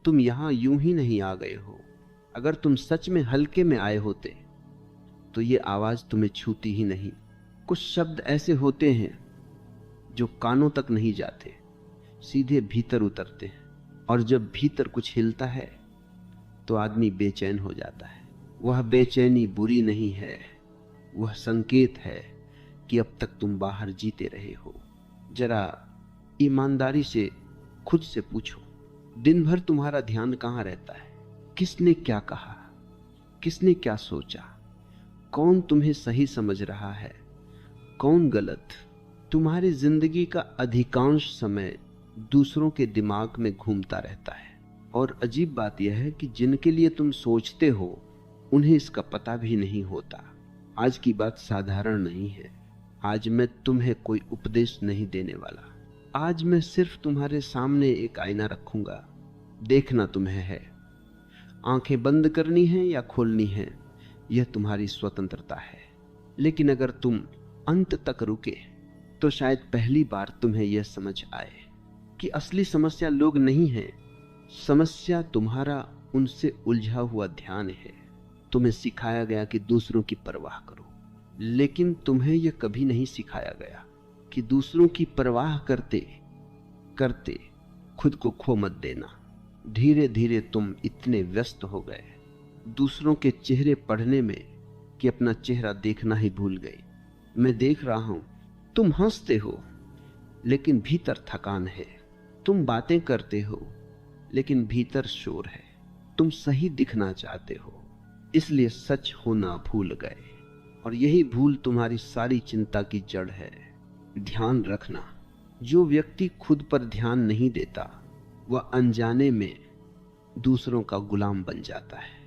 तुम यहां यूं ही नहीं आ गए हो। अगर तुम सच में हल्के में आए होते तो ये आवाज तुम्हें छूती ही नहीं। कुछ शब्द ऐसे होते हैं जो कानों तक नहीं जाते, सीधे भीतर उतरते हैं, और जब भीतर कुछ हिलता है तो आदमी बेचैन हो जाता है। वह बेचैनी बुरी नहीं है, वह संकेत है कि अब तक तुम बाहर जीते रहे हो। जरा ईमानदारी से खुद से पूछो, दिन भर तुम्हारा ध्यान कहाँ रहता है? किसने क्या कहा, किसने क्या सोचा, कौन तुम्हें सही समझ रहा है, कौन गलत? तुम्हारी जिंदगी का अधिकांश समय दूसरों के दिमाग में घूमता रहता है, और अजीब बात यह है कि जिनके लिए तुम सोचते हो उन्हें इसका पता भी नहीं होता। आज की बात साधारण नहीं है। आज मैं तुम्हें कोई उपदेश नहीं देने वाला। आज मैं सिर्फ तुम्हारे सामने एक आईना रखूंगा, देखना तुम्हें है। आंखें बंद करनी है या खोलनी है यह तुम्हारी स्वतंत्रता है। लेकिन अगर तुम अंत तक रुके तो शायद पहली बार तुम्हें यह समझ आए कि असली समस्या लोग नहीं है, समस्या तुम्हारा उनसे उलझा हुआ ध्यान है। तुम्हें सिखाया गया कि दूसरों की परवाह करो, लेकिन तुम्हें यह कभी नहीं सिखाया गया कि दूसरों की परवाह करते करते खुद को खो मत देना। धीरे धीरे तुम इतने व्यस्त हो गए दूसरों के चेहरे पढ़ने में कि अपना चेहरा देखना ही भूल गए। मैं देख रहा हूं, तुम हंसते हो लेकिन भीतर थकान है। तुम बातें करते हो लेकिन भीतर शोर है। तुम सही दिखना चाहते हो, इसलिए सच होना भूल गए, और यही भूल तुम्हारी सारी चिंता की जड़ है। ध्यान रखना, जो व्यक्ति खुद पर ध्यान नहीं देता वह अनजाने में दूसरों का गुलाम बन जाता है।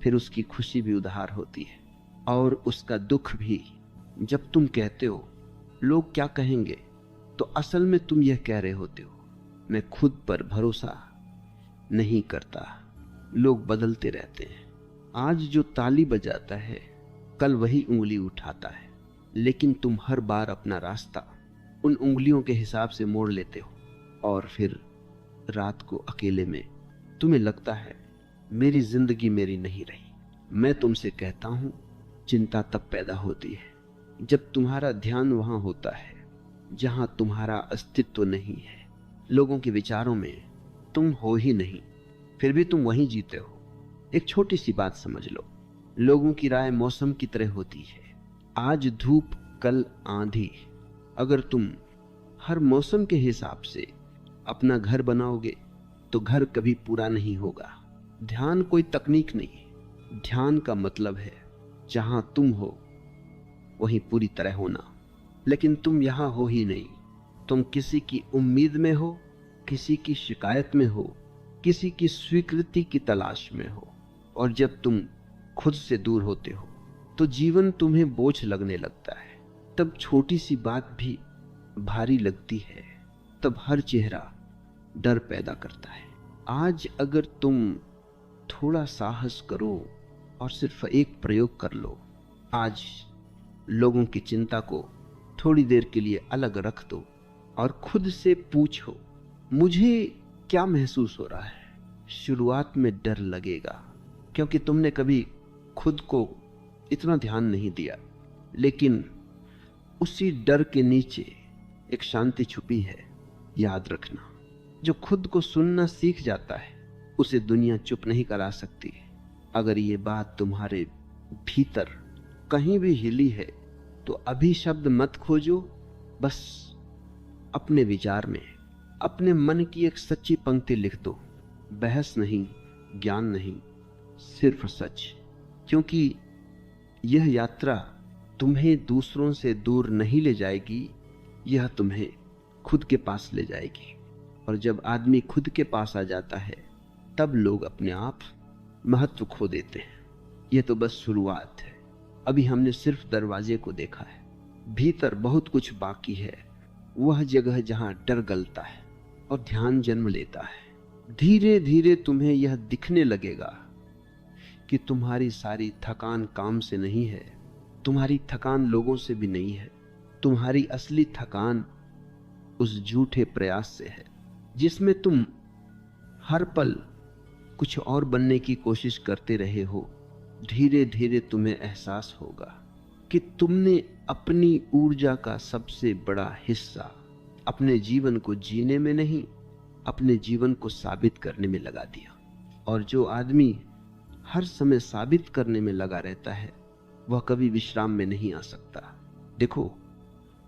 फिर उसकी खुशी भी उधार होती है और उसका दुख भी। जब तुम कहते हो लोग क्या कहेंगे, तो असल में तुम यह कह रहे होते हो मैं खुद पर भरोसा नहीं करता। लोग बदलते रहते हैं। आज जो ताली बजाता है कल वही उंगली उठाता है, लेकिन तुम हर बार अपना रास्ता उन उंगलियों के हिसाब से मोड़ लेते हो, और फिर रात को अकेले में तुम्हें लगता है मेरी जिंदगी मेरी नहीं रही। मैं तुमसे कहता हूं, चिंता तब पैदा होती है जब तुम्हारा ध्यान वहां होता है जहां तुम्हारा अस्तित्व नहीं है। लोगों के विचारों में तुम हो ही नहीं, फिर भी तुम वहीं जीते हो। एक छोटी सी बात समझ लो, लोगों की राय मौसम की तरह होती है। आज धूप कल आंधी। अगर तुम हर मौसम के हिसाब से अपना घर बनाओगे तो घर कभी पूरा नहीं होगा। ध्यान कोई तकनीक नहीं, ध्यान का मतलब है जहां तुम हो वहीं पूरी तरह होना। लेकिन तुम यहां हो ही नहीं। तुम किसी की उम्मीद में हो, किसी की शिकायत में हो, किसी की स्वीकृति की तलाश में हो। और जब तुम खुद से दूर होते हो तो जीवन तुम्हें बोझ लगने लगता है। तब छोटी सी बात भी भारी लगती है, तब हर चेहरा डर पैदा करता है। आज अगर तुम थोड़ा साहस करो और सिर्फ एक प्रयोग कर लो, आज लोगों की चिंता को थोड़ी देर के लिए अलग रख दो और खुद से पूछो मुझे क्या महसूस हो रहा है। शुरुआत में डर लगेगा क्योंकि तुमने कभी खुद को इतना ध्यान नहीं दिया, लेकिन उसी डर के नीचे एक शांति छुपी है। याद रखना, जो खुद को सुनना सीख जाता है उसे दुनिया चुप नहीं करा सकती। अगर ये बात तुम्हारे भीतर कहीं भी हिली है तो अभी शब्द मत खोजो, बस अपने विचार में अपने मन की एक सच्ची पंक्ति लिख दो। बहस नहीं, ज्ञान नहीं, सिर्फ सच। क्योंकि यह यात्रा तुम्हें दूसरों से दूर नहीं ले जाएगी, यह तुम्हें खुद के पास ले जाएगी। और जब आदमी खुद के पास आ जाता है तब लोग अपने आप महत्व खो देते हैं। यह तो बस शुरुआत है। अभी हमने सिर्फ दरवाजे को देखा है, भीतर बहुत कुछ बाकी है। वह जगह जहां डर गलता है और ध्यान जन्म लेता है। धीरे धीरे तुम्हें यह दिखने लगेगा कि तुम्हारी सारी थकान काम से नहीं है, तुम्हारी थकान लोगों से भी नहीं है। तुम्हारी असली थकान उस झूठे प्रयास से है जिसमें तुम हर पल कुछ और बनने की कोशिश करते रहे हो, धीरे धीरे तुम्हें एहसास होगा कि तुमने अपनी ऊर्जा का सबसे बड़ा हिस्सा अपने जीवन को जीने में नहीं, अपने जीवन को साबित करने में लगा दिया। और जो आदमी हर समय साबित करने में लगा रहता है वह कभी विश्राम में नहीं आ सकता। देखो,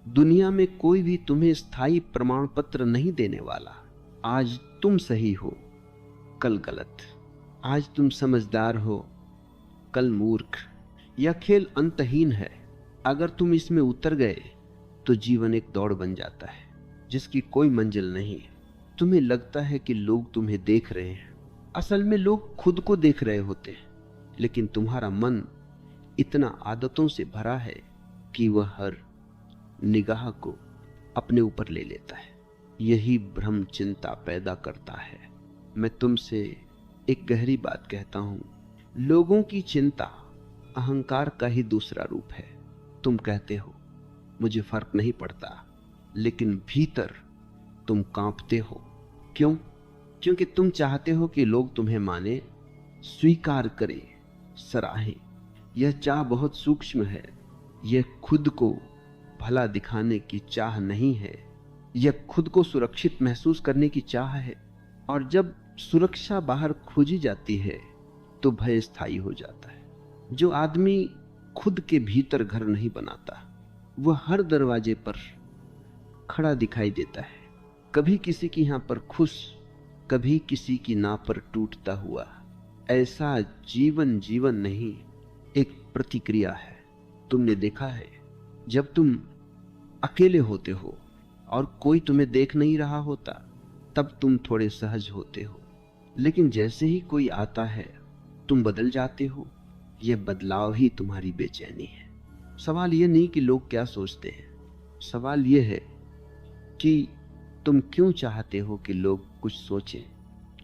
दुनिया में कोई भी तुम्हें स्थायी प्रमाण पत्र नहीं देने वाला। आज तुम सही हो, कल गलत। आज तुम समझदार हो, कल मूर्ख। यह खेल अंतहीन है। अगर तुम इसमें उतर गए तो जीवन एक दौड़ बन जाता है जिसकी कोई मंजिल नहीं। तुम्हें लगता है कि लोग तुम्हें देख रहे हैं, असल में लोग खुद को देख रहे होते हैं, लेकिन तुम्हारा मन इतना आदतों से भरा है कि वह हर निगाह को अपने ऊपर ले लेता है। यही भ्रम चिंता पैदा करता है। मैं तुमसे एक गहरी बात कहता हूं, लोगों की चिंता अहंकार का ही दूसरा रूप है। तुम कहते हो मुझे फर्क नहीं पड़ता, लेकिन भीतर तुम कांपते हो। क्यों? क्योंकि तुम चाहते हो कि लोग तुम्हें माने, स्वीकार करें, सराहें। यह चाह बहुत सूक्ष्म है। यह खुद को भला दिखाने की चाह नहीं है, यह खुद को सुरक्षित महसूस करने की चाह है। और जब सुरक्षा बाहर खोजी जाती है तो भय स्थायी हो जाता है। जो आदमी खुद के भीतर घर नहीं बनाता वह हर दरवाजे पर खड़ा दिखाई देता है, कभी किसी की यहाँ पर खुश, कभी किसी की ना पर टूटता हुआ। ऐसा जीवन जीवन नहीं, एक प्रतिक्रिया है। तुमने देखा है, जब तुम अकेले होते हो और कोई तुम्हें देख नहीं रहा होता तब तुम थोड़े सहज होते हो, लेकिन जैसे ही कोई आता है तुम बदल जाते हो। यह बदलाव ही तुम्हारी बेचैनी है। सवाल यह नहीं कि लोग क्या सोचते हैं, सवाल यह है कि तुम क्यों चाहते हो कि लोग कुछ सोचें।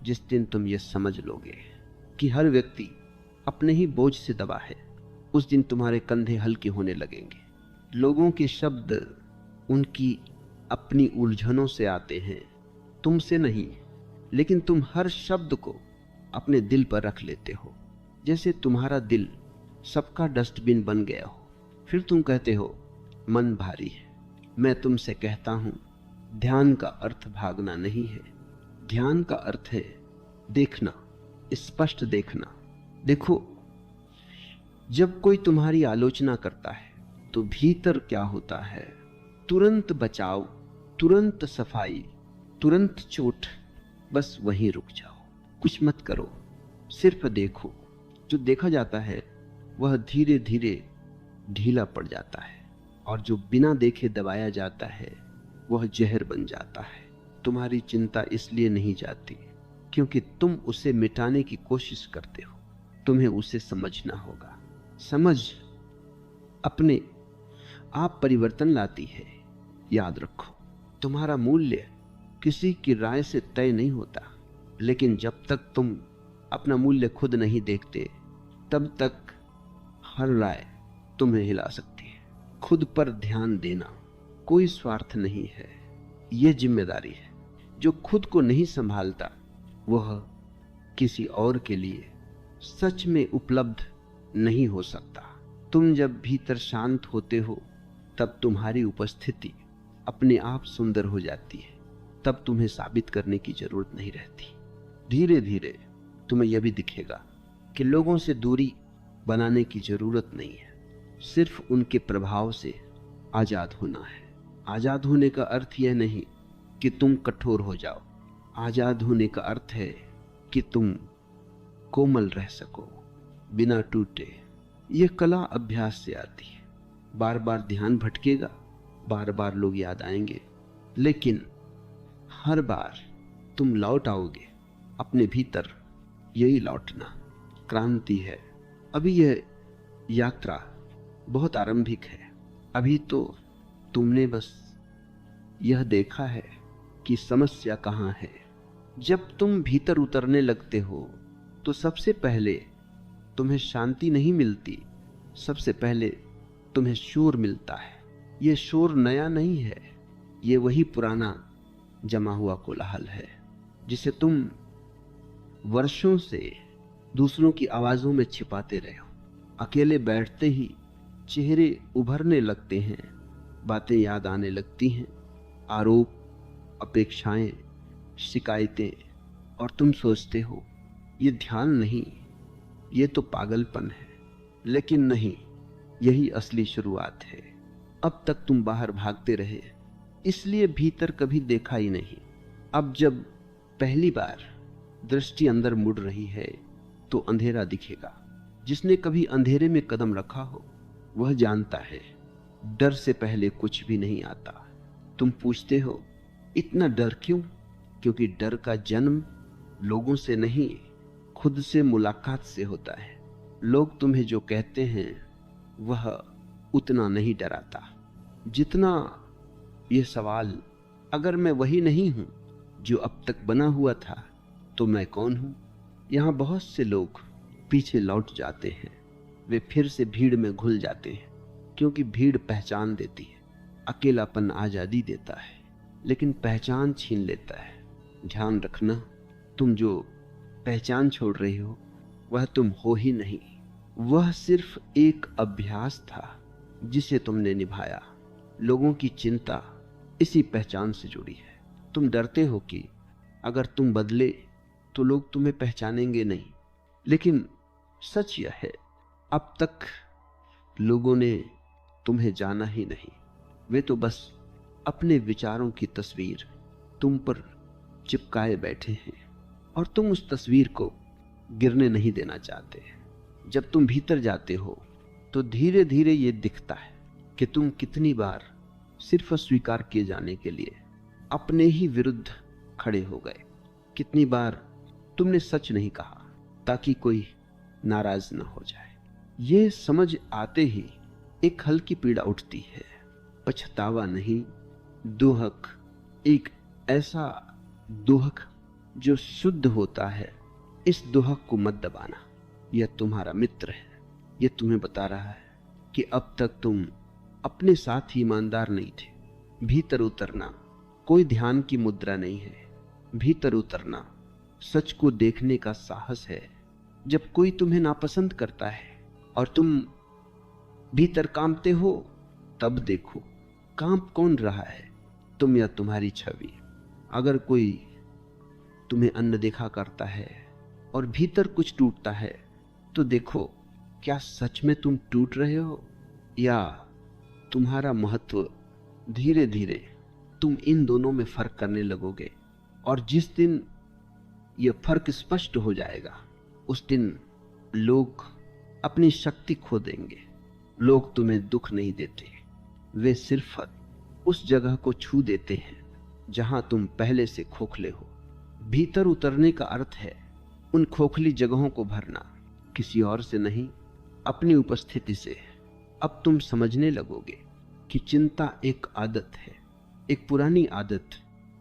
जिस दिन तुम ये समझ लोगे कि हर व्यक्ति अपने ही बोझ से दबा है, उस दिन तुम्हारे कंधे हल्के होने लगेंगे। लोगों के शब्द उनकी अपनी उलझनों से आते हैं, तुमसे नहीं। लेकिन तुम हर शब्द को अपने दिल पर रख लेते हो, जैसे तुम्हारा दिल सबका डस्टबिन बन गया हो। फिर तुम कहते हो मन भारी है। मैं तुमसे कहता हूं, ध्यान का अर्थ भागना नहीं है। ध्यान का अर्थ है देखना, स्पष्ट देखना। देखो, जब कोई तुम्हारी आलोचना करता है तो भीतर क्या होता है? तुरंत बचाव, तुरंत सफाई, तुरंत चोट। बस वहीं रुक जाओ, कुछ मत करो, सिर्फ देखो। जो देखा जाता है वह धीरे धीरे ढीला पड़ जाता है, और जो बिना देखे दबाया जाता है वह जहर बन जाता है। तुम्हारी चिंता इसलिए नहीं जाती क्योंकि तुम उसे मिटाने की कोशिश करते हो। तुम्हें उसे समझना होगा। समझ अपने आप परिवर्तन लाती है। याद रखो, तुम्हारा मूल्य किसी की राय से तय नहीं होता, लेकिन जब तक तुम अपना मूल्य खुद नहीं देखते तब तक हर राय तुम्हें हिला सकती है। खुद पर ध्यान देना कोई स्वार्थ नहीं है, यह जिम्मेदारी है। जो खुद को नहीं संभालता वह किसी और के लिए सच में उपलब्ध नहीं हो सकता। तुम जब भीतर शांत होते हो तब तुम्हारी उपस्थिति अपने आप सुंदर हो जाती है। तब तुम्हें साबित करने की जरूरत नहीं रहती। धीरे धीरे तुम्हें यह भी दिखेगा कि लोगों से दूरी बनाने की जरूरत नहीं है, सिर्फ उनके प्रभाव से आजाद होना है। आजाद होने का अर्थ यह नहीं कि तुम कठोर हो जाओ। आजाद होने का अर्थ है कि तुम कोमल रह सको, बिना टूटे। यह कला अभ्यास से आती है। बार बार ध्यान भटकेगा, बार बार लोग याद आएंगे, लेकिन हर बार तुम लौट आओगे अपने भीतर। यही लौटना क्रांति है। अभी यह यात्रा बहुत आरंभिक है। अभी तो तुमने बस यह देखा है कि समस्या कहाँ है। जब तुम भीतर उतरने लगते हो तो सबसे पहले तुम्हें शांति नहीं मिलती, सबसे पहले तुम्हें शोर मिलता है। यह शोर नया नहीं है, ये वही पुराना जमा हुआ कोलाहल है जिसे तुम वर्षों से दूसरों की आवाजों में छिपाते रहे हो। अकेले बैठते ही चेहरे उभरने लगते हैं, बातें याद आने लगती हैं, आरोप, अपेक्षाएं, शिकायतें, और तुम सोचते हो ये ध्यान नहीं, ये तो पागलपन है। लेकिन नहीं, यही असली शुरुआत है। अब तक तुम बाहर भागते रहे, इसलिए भीतर कभी देखा ही नहीं। अब जब पहली बार दृष्टि अंदर मुड़ रही है तो अंधेरा दिखेगा। जिसने कभी अंधेरे में कदम रखा हो वह जानता है डर से पहले कुछ भी नहीं आता। तुम पूछते हो इतना डर क्यों? क्योंकि डर का जन्म लोगों से नहीं, खुद से मुलाकात से होता है। लोग तुम्हें जो कहते हैं वह उतना नहीं डराता जितना यह सवाल, अगर मैं वही नहीं हूं जो अब तक बना हुआ था तो मैं कौन हूं? यहां बहुत से लोग पीछे लौट जाते हैं। वे फिर से भीड़ में घुल जाते हैं, क्योंकि भीड़ पहचान देती है। अकेलापन आजादी देता है, लेकिन पहचान छीन लेता है। ध्यान रखना, तुम जो पहचान छोड़ रही हो वह तुम हो ही नहीं। वह सिर्फ एक अभ्यास था जिसे तुमने निभाया। लोगों की चिंता इसी पहचान से जुड़ी है। तुम डरते हो कि अगर तुम बदले तो लोग तुम्हें पहचानेंगे नहीं, लेकिन सच यह है अब तक लोगों ने तुम्हें जाना ही नहीं। वे तो बस अपने विचारों की तस्वीर तुम पर चिपकाए बैठे हैं, और तुम उस तस्वीर को गिरने नहीं देना चाहते। जब तुम भीतर जाते हो तो धीरे धीरे ये दिखता है कि तुम कितनी बार सिर्फ स्वीकार किए जाने के लिए अपने ही विरुद्ध खड़े हो गए। कितनी बार तुमने सच नहीं कहा ताकि कोई नाराज न हो जाए। ये समझ आते ही एक हल्की पीड़ा उठती है। पछतावा नहीं, दुहक। एक ऐसा दुहक जो शुद्ध होता है। इस दुहक को मत दबाना, यह तुम्हारा मित्र है। यह तुम्हें बता रहा है कि अब तक तुम अपने साथ ही ईमानदार नहीं थे। भीतर उतरना कोई ध्यान की मुद्रा नहीं है। भीतर उतरना सच को देखने का साहस है। जब कोई तुम्हें नापसंद करता है और तुम भीतर कांपते हो, तब देखो कांप कौन रहा है, तुम या तुम्हारी छवि। अगर कोई तुम्हें अनदेखा करता है और भीतर कुछ टूटता है तो देखो क्या सच में तुम टूट रहे हो, या तुम्हारा महत्व। धीरे धीरे तुम इन दोनों में फर्क करने लगोगे, और जिस दिन यह फर्क स्पष्ट हो जाएगा उस दिन लोग अपनी शक्ति खो देंगे। लोग तुम्हें दुख नहीं देते, वे सिर्फ उस जगह को छू देते हैं जहां तुम पहले से खोखले हो। भीतर उतरने का अर्थ है उन खोखली जगहों को भरना, किसी और से नहीं, अपनी उपस्थिति से। अब तुम समझने लगोगे कि चिंता एक आदत है, एक पुरानी आदत।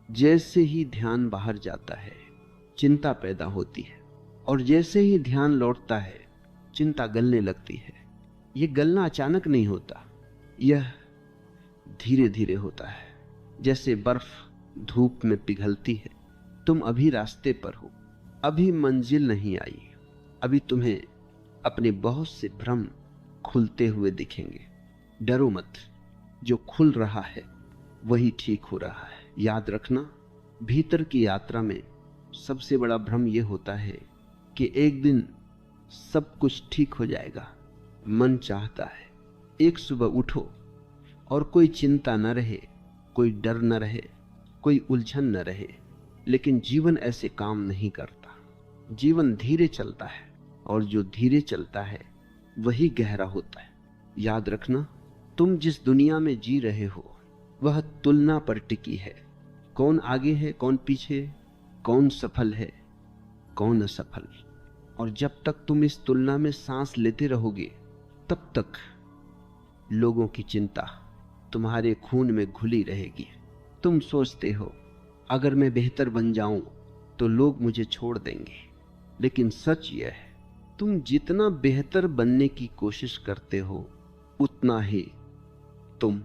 जैसे ही ध्यान बाहर जाता है चिंता पैदा होती है, और जैसे ही ध्यान लौटता है चिंता गलने लगती है। यह गलना अचानक नहीं होता, यह धीरे धीरे होता है, जैसे बर्फ धूप में पिघलती है। तुम अभी रास्ते पर हो, अभी मंजिल नहीं आई, अभी तुम्हें अपने बहुत से भ्रम खुलते हुए दिखेंगे। डरो मत, जो खुल रहा है वही ठीक हो रहा है। याद रखना, भीतर की यात्रा में सबसे बड़ा भ्रम यह होता है कि एक दिन सब कुछ ठीक हो जाएगा। मन चाहता है एक सुबह उठो और कोई चिंता न रहे, कोई डर न रहे, कोई उलझन न रहे, लेकिन जीवन ऐसे काम नहीं करता। जीवन धीरे चलता है, और जो धीरे चलता है वही गहरा होता है। याद रखना, तुम जिस दुनिया में जी रहे हो वह तुलना पर टिकी है। कौन आगे है, कौन पीछे, कौन सफल है, कौन असफल। और जब तक तुम इस तुलना में सांस लेते रहोगे तब तक लोगों की चिंता तुम्हारे खून में घुली रहेगी। तुम सोचते हो अगर मैं बेहतर बन जाऊं तो लोग मुझे छोड़ देंगे, लेकिन सच यह है तुम जितना बेहतर बनने की कोशिश करते हो उतना ही तुम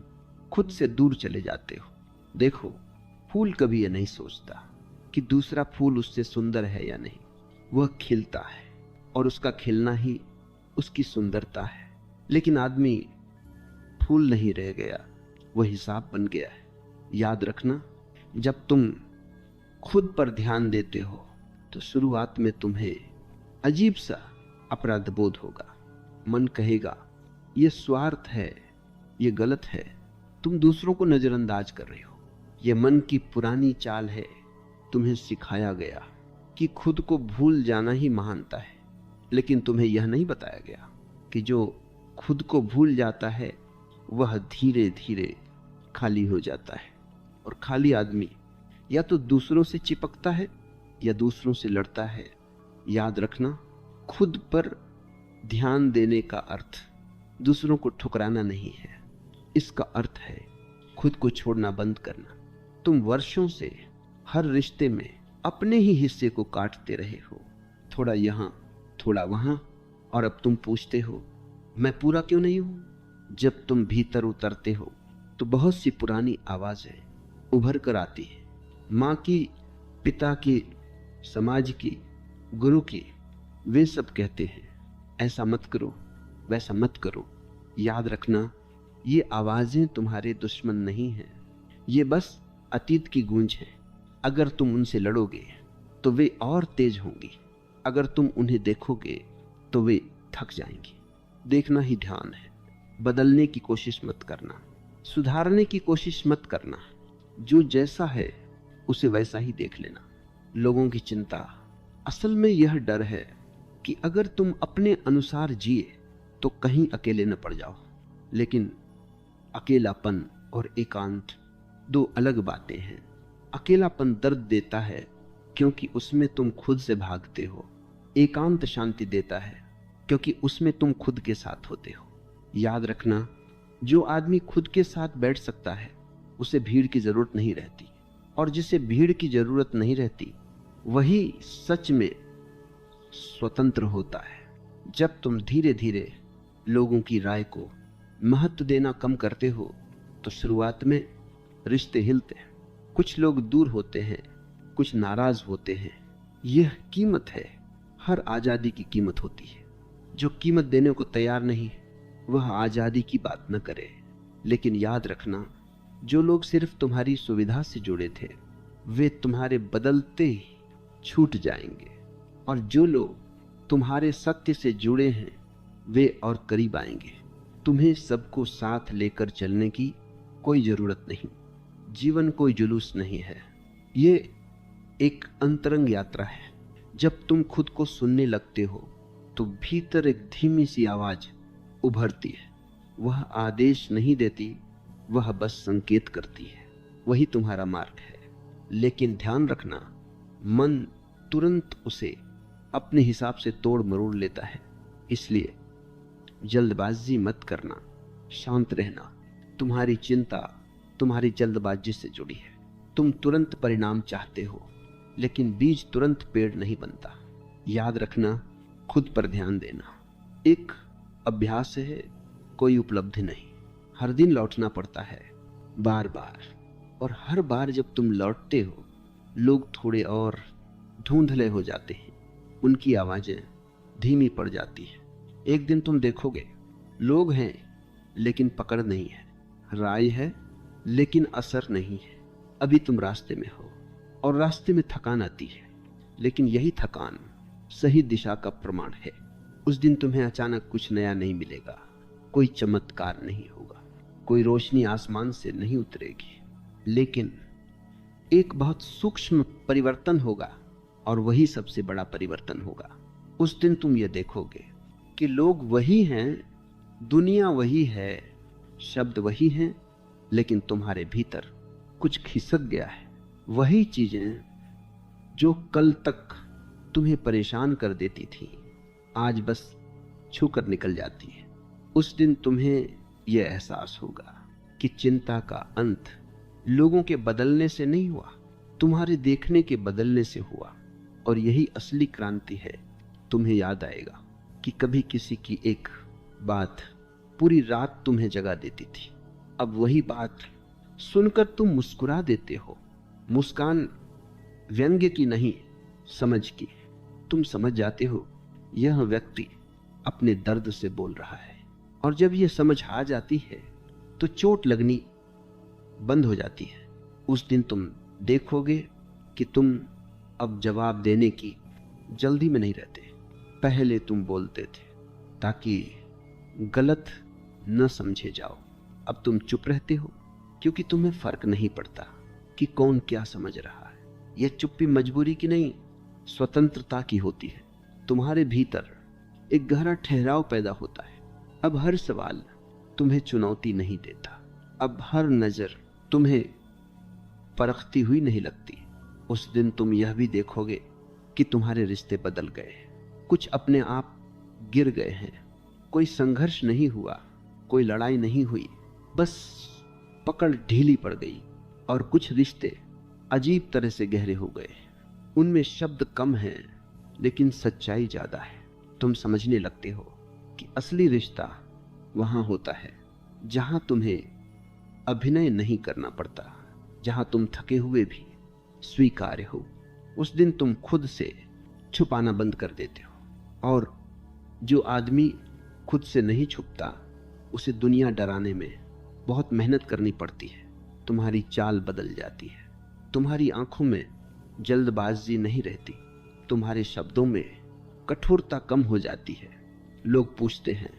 खुद से दूर चले जाते हो। देखो, फूल कभी यह नहीं सोचता कि दूसरा फूल उससे सुंदर है या नहीं। वह खिलता है और उसका खिलना ही उसकी सुंदरता है। लेकिन आदमी फूल नहीं रह गया, वह हिसाब बन गया है। याद रखना, जब तुम खुद पर ध्यान देते हो तो शुरुआत में तुम्हें अजीब सा अपराध बोध होगा। मन कहेगा यह स्वार्थ है, यह गलत है, तुम दूसरों को नजरअंदाज कर रहे हो। यह मन की पुरानी चाल है। तुम्हें सिखाया गया कि खुद को भूल जाना ही महानता है, लेकिन तुम्हें यह नहीं बताया गया कि जो खुद को भूल जाता है वह धीरे धीरे खाली हो जाता है। और खाली आदमी या तो दूसरों से चिपकता है या दूसरों से लड़ता है। याद रखना, खुद पर ध्यान देने का अर्थ दूसरों को ठुकराना नहीं है। इसका अर्थ है खुद को छोड़ना बंद करना। तुम वर्षों से हर रिश्ते में अपने ही हिस्से को काटते रहे हो, थोड़ा यहां थोड़ा वहां, और अब तुम पूछते हो मैं पूरा क्यों नहीं हूं। जब तुम भीतर उतरते हो तो बहुत सी पुरानी आवाजें उभर कर आती है, माँ की, पिता की, समाज की, गुरु की। वे सब कहते हैं ऐसा मत करो, वैसा मत करो। याद रखना, ये आवाजें तुम्हारे दुश्मन नहीं हैं, ये बस अतीत की गूंज है। अगर तुम उनसे लड़ोगे तो वे और तेज होंगी, अगर तुम उन्हें देखोगे तो वे थक जाएंगी। देखना ही ध्यान है। बदलने की कोशिश मत करना, सुधारने की कोशिश मत करना। जो जैसा है उसे वैसा ही देख लेना। लोगों की चिंता, असल में यह डर है कि अगर तुम अपने अनुसार जिए तो कहीं अकेले न पड़ जाओ। लेकिन अकेलापन और एकांत दो अलग बातें हैं। अकेलापन दर्द देता है क्योंकि उसमें तुम खुद से भागते हो। एकांत शांति देता है क्योंकि उसमें तुम खुद के साथ होते हो। याद रखना, जो आदमी खुद के साथ बैठ सकता है उसे भीड़ की जरूरत नहीं रहती, और जिसे भीड़ की जरूरत नहीं रहती वही सच में स्वतंत्र होता है। जब तुम धीरे धीरे लोगों की राय को महत्व देना कम करते हो तो शुरुआत में रिश्ते हिलते हैं। कुछ लोग दूर होते हैं, कुछ नाराज होते हैं। यह कीमत है, हर आजादी की कीमत होती है। जो कीमत देने को तैयार नहीं वह आजादी की बात न करे। लेकिन याद रखना, जो लोग सिर्फ तुम्हारी सुविधा से जुड़े थे वे तुम्हारे बदलते ही छूट जाएंगे, और जो लोग तुम्हारे सत्य से जुड़े हैं वे और करीब आएंगे। तुम्हें सबको साथ लेकर चलने की कोई जरूरत नहीं। जीवन कोई जुलूस नहीं है, ये एक अंतरंग यात्रा है। जब तुम खुद को सुनने लगते हो तो भीतर एक धीमी सी आवाज उभरती है। वह आदेश नहीं देती, वह बस संकेत करती है। वही तुम्हारा मार्ग है। लेकिन ध्यान रखना, मन तुरंत उसे अपने हिसाब से तोड़ मरोड़ लेता है। इसलिए जल्दबाजी मत करना, शांत रहना। तुम्हारी चिंता तुम्हारी जल्दबाजी से जुड़ी है। तुम तुरंत परिणाम चाहते हो, लेकिन बीज तुरंत पेड़ नहीं बनता। याद रखना, खुद पर ध्यान देना एक अभ्यास है, कोई उपलब्धि नहीं। हर दिन लौटना पड़ता है, बार बार, और हर बार जब तुम लौटते हो लोग थोड़े और धुंधले हो जाते हैं, उनकी आवाजें धीमी पड़ जाती हैं। एक दिन तुम देखोगे लोग हैं लेकिन पकड़ नहीं है, राय है लेकिन असर नहीं है। अभी तुम रास्ते में हो और रास्ते में थकान आती है, लेकिन यही थकान सही दिशा का प्रमाण है। उस दिन तुम्हें अचानक कुछ नया नहीं मिलेगा, कोई चमत्कार नहीं होगा, कोई रोशनी आसमान से नहीं उतरेगी, लेकिन एक बहुत सूक्ष्म परिवर्तन होगा, और वही सबसे बड़ा परिवर्तन होगा। उस दिन तुम ये देखोगे कि लोग वही हैं, दुनिया वही है, शब्द वही हैं, लेकिन तुम्हारे भीतर कुछ खिसक गया है। वही चीजें जो कल तक तुम्हें परेशान कर देती थी आज बस छू कर निकल जाती है। उस दिन तुम्हें यह एहसास होगा कि चिंता का अंत लोगों के बदलने से नहीं हुआ, तुम्हारे देखने के बदलने से हुआ। और यही असली क्रांति है। तुम्हें याद आएगा कि कभी किसी की एक बात पूरी रात तुम्हें जगा देती थी, अब वही बात सुनकर तुम मुस्कुरा देते हो। मुस्कान व्यंग्य की नहीं, समझ की। तुम समझ जाते हो यह व्यक्ति अपने दर्द से बोल रहा है। और जब यह समझ आ जाती है तो चोट लगनी बंद हो जाती है। उस दिन तुम देखोगे कि तुम अब जवाब देने की जल्दी में नहीं रहते। पहले तुम बोलते थे ताकि गलत न समझे जाओ, अब तुम चुप रहते हो क्योंकि तुम्हें फर्क नहीं पड़ता कि कौन क्या समझ रहा है। यह चुप्पी मजबूरी की नहीं, स्वतंत्रता की होती है। तुम्हारे भीतर एक गहरा ठहराव पैदा होता है। अब हर सवाल तुम्हें चुनौती नहीं देता, अब हर नजर तुम्हें परखती हुई नहीं लगती। उस दिन तुम यह भी देखोगे कि तुम्हारे रिश्ते बदल गए हैं, कुछ अपने आप गिर गए हैं। कोई संघर्ष नहीं हुआ, कोई लड़ाई नहीं हुई, बस पकड़ ढीली पड़ गई। और कुछ रिश्ते अजीब तरह से गहरे हो गए, उनमें शब्द कम हैं लेकिन सच्चाई ज्यादा है। तुम समझने लगते हो कि असली रिश्ता वहां होता है जहां तुम्हें अभिनय नहीं करना पड़ता, जहां तुम थके हुए भी स्वीकार्य हो। उस दिन तुम खुद से छुपाना बंद कर देते हो। और जो आदमी खुद से नहीं छुपता उसे दुनिया डराने में बहुत मेहनत करनी पड़ती है। तुम्हारी चाल बदल जाती है, तुम्हारी आंखों में जल्दबाजी नहीं रहती, तुम्हारे शब्दों में कठोरता कम हो जाती है। लोग पूछते हैं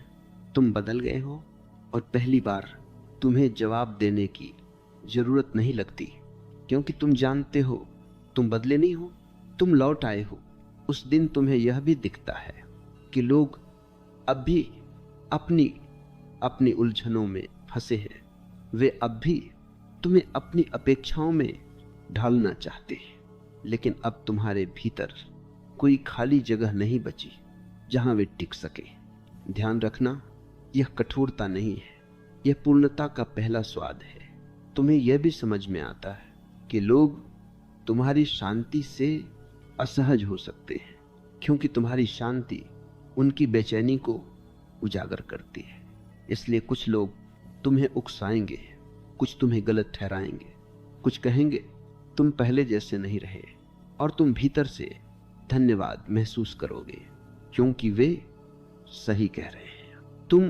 तुम बदल गए हो, और पहली बार तुम्हें जवाब देने की जरूरत नहीं लगती, क्योंकि तुम जानते हो तुम बदले नहीं हो, तुम लौट आए हो। उस दिन तुम्हें यह भी दिखता है कि लोग अब भी अपनी अपनी उलझनों में फंसे हैं। वे अब भी तुम्हें अपनी अपेक्षाओं में ढालना चाहते हैं, लेकिन अब तुम्हारे भीतर कोई खाली जगह नहीं बची जहां वे टिक सके। ध्यान रखना, यह कठोरता नहीं है, यह पूर्णता का पहला स्वाद है। तुम्हें यह भी समझ में आता है कि लोग तुम्हारी शांति से असहज हो सकते हैं, क्योंकि तुम्हारी शांति उनकी बेचैनी को उजागर करती है। इसलिए कुछ लोग तुम्हें उकसाएंगे, कुछ तुम्हें गलत ठहराएंगे, कुछ कहेंगे तुम पहले जैसे नहीं रहे, और तुम भीतर से धन्यवाद महसूस करोगे क्योंकि वे सही कह रहे हैं। तुम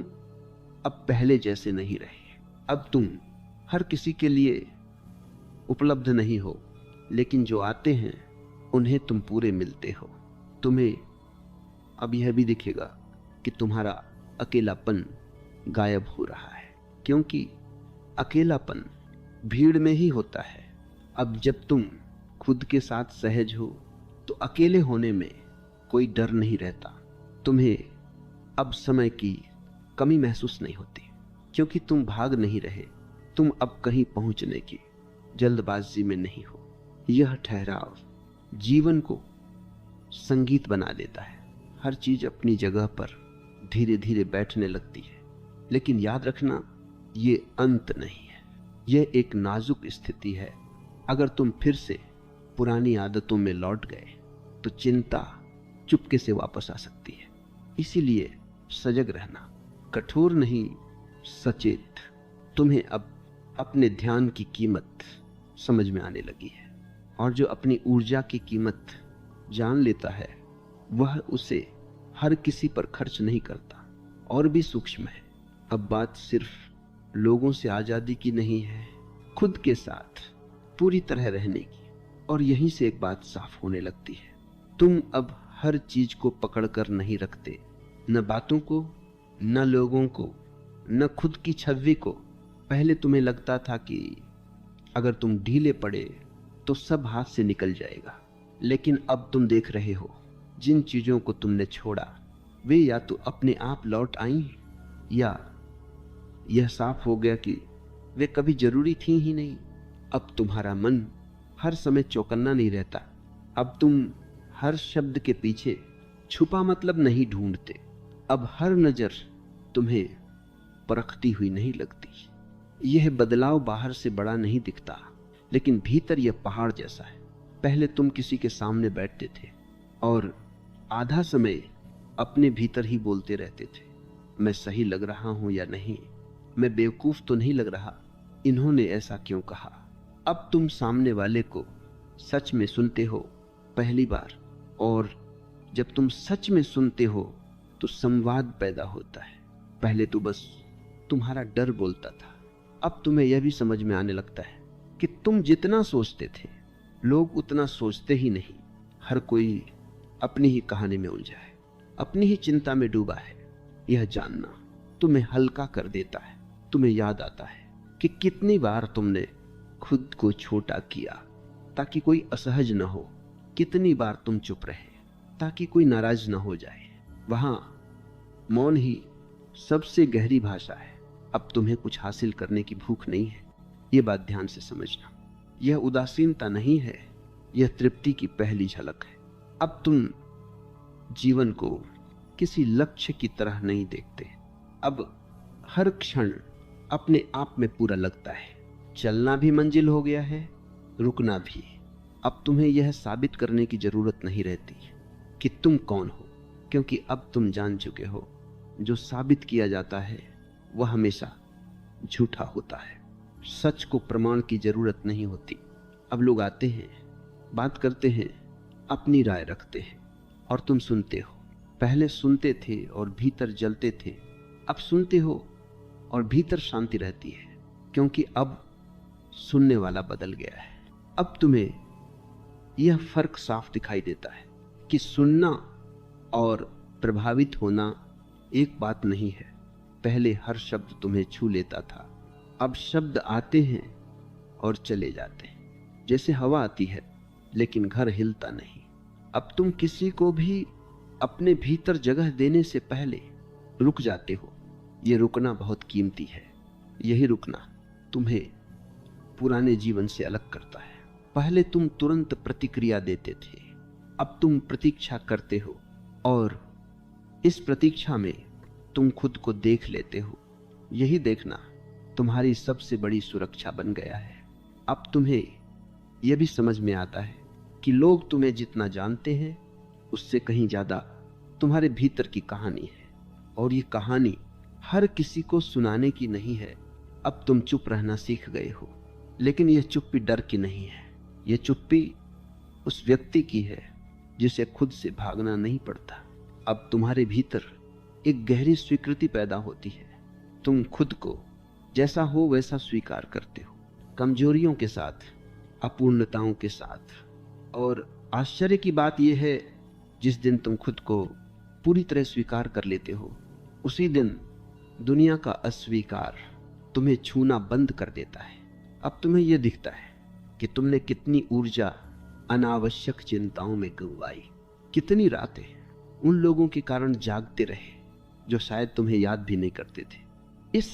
अब पहले जैसे नहीं रहे, अब तुम हर किसी के लिए उपलब्ध नहीं हो, लेकिन जो आते हैं उन्हें तुम पूरे मिलते हो। तुम्हें अब यह भी दिखेगा कि तुम्हारा अकेलापन गायब हो रहा है, क्योंकि अकेलापन भीड़ में ही होता है। अब जब तुम खुद के साथ सहज हो तो अकेले होने में कोई डर नहीं रहता। तुम्हें अब समय की कमी महसूस नहीं होती, क्योंकि तुम भाग नहीं रहे, तुम अब कहीं पहुंचने की जल्दबाजी में नहीं हो। यह ठहराव जीवन को संगीत बना देता है। हर चीज अपनी जगह पर धीरे धीरे बैठने लगती है। लेकिन याद रखना, ये अंत नहीं है, यह एक नाजुक स्थिति है। अगर तुम फिर से पुरानी आदतों में लौट गए तो चिंता चुपके से वापस आ सकती है। इसीलिए सजग रहना, कठोर नहीं सचेत। तुम्हें अब अपने ध्यान की कीमत समझ में आने लगी है, और जो अपनी ऊर्जा की कीमत जान लेता है वह उसे हर किसी पर खर्च नहीं करता। और भी सूक्ष्म है, अब बात सिर्फ लोगों से आजादी की नहीं है, खुद के साथ पूरी तरह रहने की। और यहीं से एक बात साफ होने लगती है, तुम अब हर चीज को पकड़कर नहीं रखते, न बातों को, न लोगों को, न खुद की छवि को। पहले तुम्हें लगता था कि अगर तुम ढीले पड़े तो सब हाथ से निकल जाएगा, लेकिन अब तुम देख रहे हो जिन चीजों को तुमने छोड़ा वे या तो अपने आप लौट आई, या यह साफ हो गया कि वे कभी जरूरी थी ही नहीं। अब तुम्हारा मन हर समय चौकन्ना नहीं रहता, अब तुम हर शब्द के पीछे छुपा मतलब नहीं ढूंढते। अब हर नजर तुम्हें परखती हुई नहीं लगती। यह बदलाव बाहर से बड़ा नहीं दिखता, लेकिन भीतर यह पहाड़ जैसा है। पहले तुम किसी के सामने बैठते थे और आधा समय अपने भीतर ही बोलते रहते थे, मैं सही लग रहा हूं या नहीं, मैं बेवकूफ तो नहीं लग रहा, इन्होंने ऐसा क्यों कहा। अब तुम सामने वाले को सच में सुनते हो पहली बार, और जब तुम सच में सुनते हो तो संवाद पैदा होता है। पहले तो बस तुम्हारा डर बोलता था, अब तुम्हें यह भी समझ में आने लगता है कि तुम जितना सोचते थे लोग उतना सोचते ही नहीं। हर कोई अपनी ही कहानी में उलझा है, अपनी ही चिंता में डूबा है। यह जानना तुम्हें हल्का कर देता है। तुम्हें याद आता है कि कितनी बार तुमने खुद को छोटा किया ताकि कोई असहज न हो, कितनी बार तुम चुप रहे ताकि कोई नाराज न हो जाए। वहां मौन ही सबसे गहरी भाषा है। अब तुम्हें कुछ हासिल करने की भूख नहीं है, यह बात ध्यान से समझना। यह उदासीनता नहीं है, यह तृप्ति की पहली झलक है। अब तुम जीवन को किसी लक्ष्य की तरह नहीं देखते। अब हर क्षण अपने आप में पूरा लगता है। चलना भी मंजिल हो गया है, रुकना भी। अब तुम्हें यह साबित करने की जरूरत नहीं रहती कि तुम कौन हो, क्योंकि अब तुम जान चुके हो जो साबित किया जाता है वह हमेशा झूठा होता है। सच को प्रमाण की जरूरत नहीं होती। अब लोग आते हैं, बात करते हैं, अपनी राय रखते हैं और तुम सुनते हो। पहले सुनते थे और भीतर जलते थे, अब सुनते हो और भीतर शांति रहती है, क्योंकि अब सुनने वाला बदल गया है। अब तुम्हें यह फर्क साफ दिखाई देता है कि सुनना और प्रभावित होना एक बात नहीं है। पहले हर शब्द तुम्हें छू लेता था, अब शब्द आते हैं और चले जाते हैं, जैसे हवा आती है लेकिन घर हिलता नहीं। अब तुम किसी को भी अपने भीतर जगह देने से पहले रुक जाते हो। यह रुकना बहुत कीमती है। यही रुकना तुम्हें पुराने जीवन से अलग करता है। पहले तुम तुरंत प्रतिक्रिया देते थे, अब तुम प्रतीक्षा करते हो और इस प्रतीक्षा में तुम खुद को देख लेते हो। यही देखना तुम्हारी सबसे बड़ी सुरक्षा बन गया है। अब तुम्हें यह भी समझ में आता है कि लोग तुम्हें जितना जानते हैं उससे कहीं ज्यादा तुम्हारे भीतर की कहानी है, और ये कहानी हर किसी को सुनाने की नहीं है। अब तुम चुप रहना सीख गए हो, लेकिन यह चुप्पी डर की नहीं है। यह चुप्पी उस व्यक्ति की है जिसे खुद से भागना नहीं पड़ता। अब तुम्हारे भीतर एक गहरी स्वीकृति पैदा होती है। तुम खुद को जैसा हो वैसा स्वीकार करते हो, कमजोरियों के साथ, अपूर्णताओं के साथ। और आश्चर्य की बात यह है, जिस दिन तुम खुद को पूरी तरह स्वीकार कर लेते हो, उसी दिन दुनिया का अस्वीकार तुम्हें छूना बंद कर देता है। अब तुम्हें यह दिखता है कि तुमने कितनी ऊर्जा अनावश्यक चिंताओं में गंवाई, कितनी रातें उन लोगों के कारण जागते रहे जो शायद तुम्हें याद भी नहीं करते थे। इस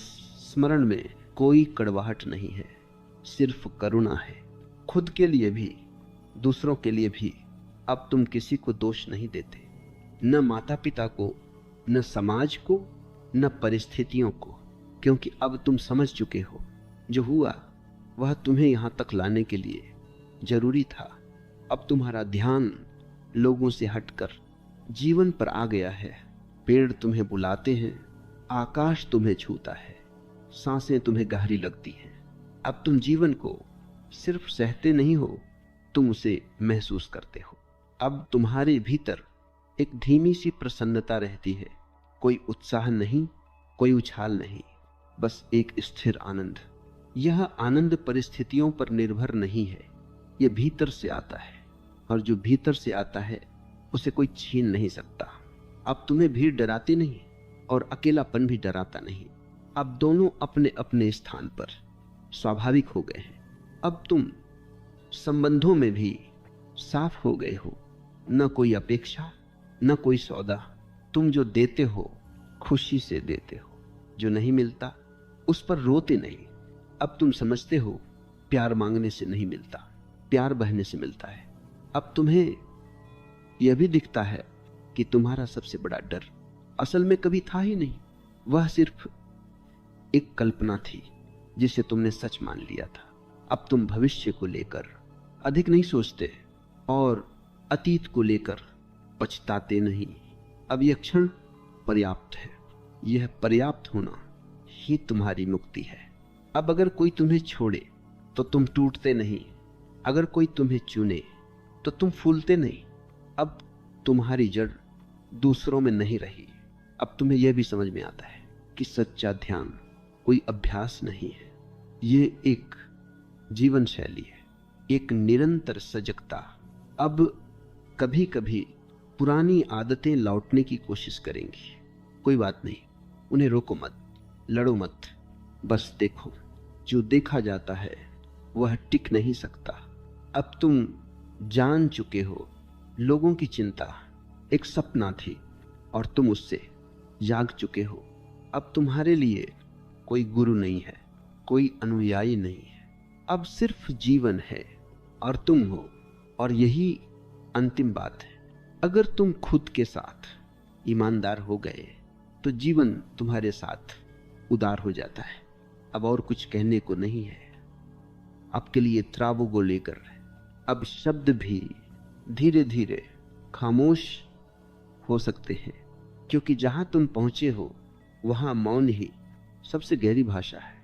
स्मरण में कोई कड़वाहट नहीं है, सिर्फ करुणा है, खुद के लिए भी दूसरों के लिए भी। अब तुम किसी को दोष नहीं देते, न माता पिता को, न समाज को, न परिस्थितियों को, क्योंकि अब तुम समझ चुके हो जो हुआ वह तुम्हें यहां तक लाने के लिए जरूरी था। अब तुम्हारा ध्यान लोगों से हटकर जीवन पर आ गया है। पेड़ तुम्हें बुलाते हैं, आकाश तुम्हें छूता है, सांसें तुम्हें गहरी लगती हैं। अब तुम जीवन को सिर्फ सहते नहीं हो, तुम उसे महसूस करते हो। अब तुम्हारे भीतर एक धीमी सी प्रसन्नता रहती है, कोई उत्साह नहीं, कोई उछाल नहीं, बस एक स्थिर आनंद। यह आनंद परिस्थितियों पर निर्भर नहीं है, यह भीतर से आता है, और जो भीतर से आता है उसे कोई छीन नहीं सकता। अब तुम्हें भीड़ डराती नहीं और अकेलापन भी डराता नहीं। अब दोनों अपने अपने स्थान पर स्वाभाविक हो गए हैं। अब तुम संबंधों में भी साफ हो गए हो, न कोई अपेक्षा, न कोई सौदा। तुम जो देते हो खुशी से देते हो, जो नहीं मिलता उस पर रोते नहीं। अब तुम समझते हो प्यार मांगने से नहीं मिलता, प्यार बहने से मिलता है। अब तुम्हें यह भी दिखता है कि तुम्हारा सबसे बड़ा डर असल में कभी था ही नहीं, वह सिर्फ एक कल्पना थी जिसे तुमने सच मान लिया था। अब तुम भविष्य को लेकर अधिक नहीं सोचते और अतीत को लेकर पछताते नहीं। अब यह क्षण पर्याप्त है, यह पर्याप्त होना ही तुम्हारी मुक्ति है। अब अगर कोई तुम्हें छोड़े तो तुम टूटते नहीं, अगर कोई तुम्हें चुने तो तुम फूलते नहीं। अब तुम्हारी जड़ दूसरों में नहीं रही। अब तुम्हें यह भी समझ में आता है कि सच्चा ध्यान कोई अभ्यास नहीं है, ये एक जीवन शैली है, एक निरंतर सजगता। अब कभी कभी पुरानी आदतें लौटने की कोशिश करेंगी, कोई बात नहीं, उन्हें रोको मत, लड़ो मत, बस देखो। जो देखा जाता है वह टिक नहीं सकता। अब तुम जान चुके हो लोगों की चिंता एक सपना थी और तुम उससे जाग चुके हो। अब तुम्हारे लिए कोई गुरु नहीं है, कोई अनुयायी नहीं है, अब सिर्फ जीवन है और तुम हो। और यही अंतिम बात है। अगर तुम खुद के साथ ईमानदार हो गए तो जीवन तुम्हारे साथ उदार हो जाता है। अब और कुछ कहने को नहीं है, आपके लिए त्रावों को लेकर अब शब्द भी धीरे धीरे खामोश हो सकते हैं, क्योंकि जहां तुम पहुंचे हो वहां मौन ही सबसे गहरी भाषा है।